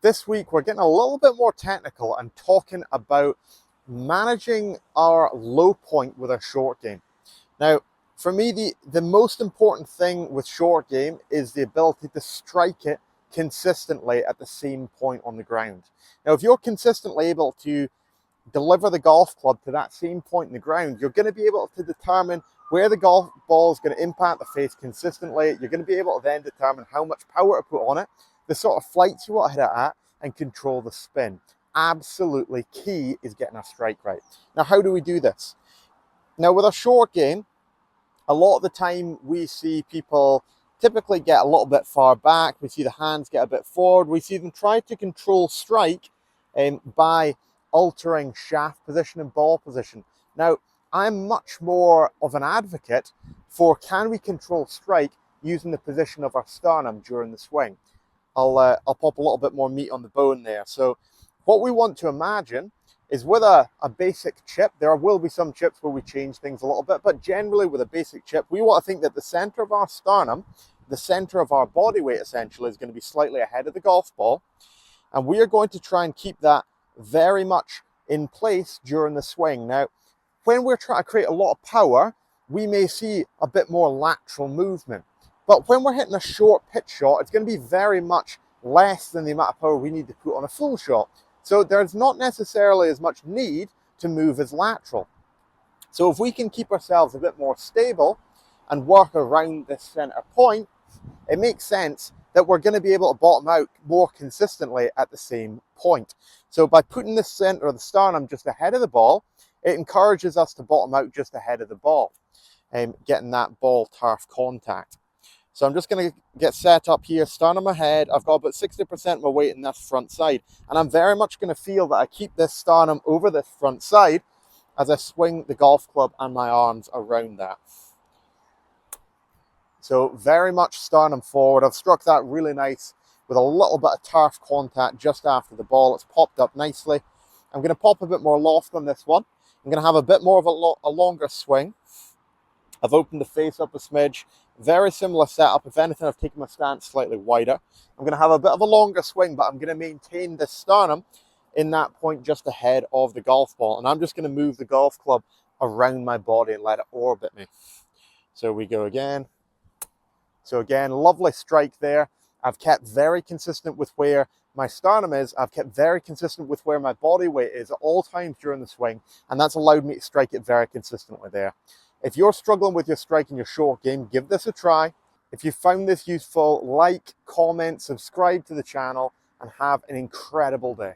This week, we're getting a little bit more technical and talking about managing our low point with our short game. Now, for me, the most important thing with short game is the ability to strike it consistently at the same point on the ground. Now, if you're consistently able to deliver the golf club to that same point in the ground, you're going to be able to determine where the golf ball is going to impact the face consistently. You're going to be able to then determine how much power to put on it, the sort of flights you want to hit it at, and control the spin. Absolutely key is getting our strike right. Now, how do we do this? Now, with a short game, a lot of the time we see people typically get a little bit far back. We see the hands get a bit forward. We see them try to control strike by altering shaft position and ball position. Now, I'm much more of an advocate for can we control strike using the position of our sternum during the swing. I'll pop a little bit more meat on the bone there. So what we want to imagine is with a basic chip, there will be some chips where we change things a little bit, but generally with a basic chip, we want to think that the center of our sternum, the center of our body weight essentially, is going to be slightly ahead of the golf ball. And we are going to try and keep that very much in place during the swing. Now, when we're trying to create a lot of power, we may see a bit more lateral movement. But when we're hitting a short pitch shot, it's going to be very much less than the amount of power we need to put on a full shot. So there's not necessarily as much need to move as lateral. So if we can keep ourselves a bit more stable and work around this center point, it makes sense that we're going to be able to bottom out more consistently at the same point. So by putting the center of the sternum just ahead of the ball, it encourages us to bottom out just ahead of the ball, getting that ball turf contact. So I'm just going to get set up here, sternum ahead. I've got about 60% of my weight in this front side. And I'm very much going to feel that I keep this sternum over this front side as I swing the golf club and my arms around that. So very much sternum forward. I've struck that really nice with a little bit of turf contact just after the ball. It's popped up nicely. I'm going to pop a bit more loft on this one. I'm going to have a bit more of a longer swing. I've opened the face up a smidge. Very similar setup. If anything, I've taken my stance slightly wider. I'm going to have a bit of a longer swing, but I'm going to maintain the sternum in that point just ahead of the golf ball. And I'm just going to move the golf club around my body and let it orbit me. So we go again. So again, lovely strike there. I've kept very consistent with where my sternum is. I've kept very consistent with where my body weight is at all times during the swing. And that's allowed me to strike it very consistently there. If you're struggling with your strike in your short game, give this a try. If you found this useful, like, comment, subscribe to the channel, and have an incredible day.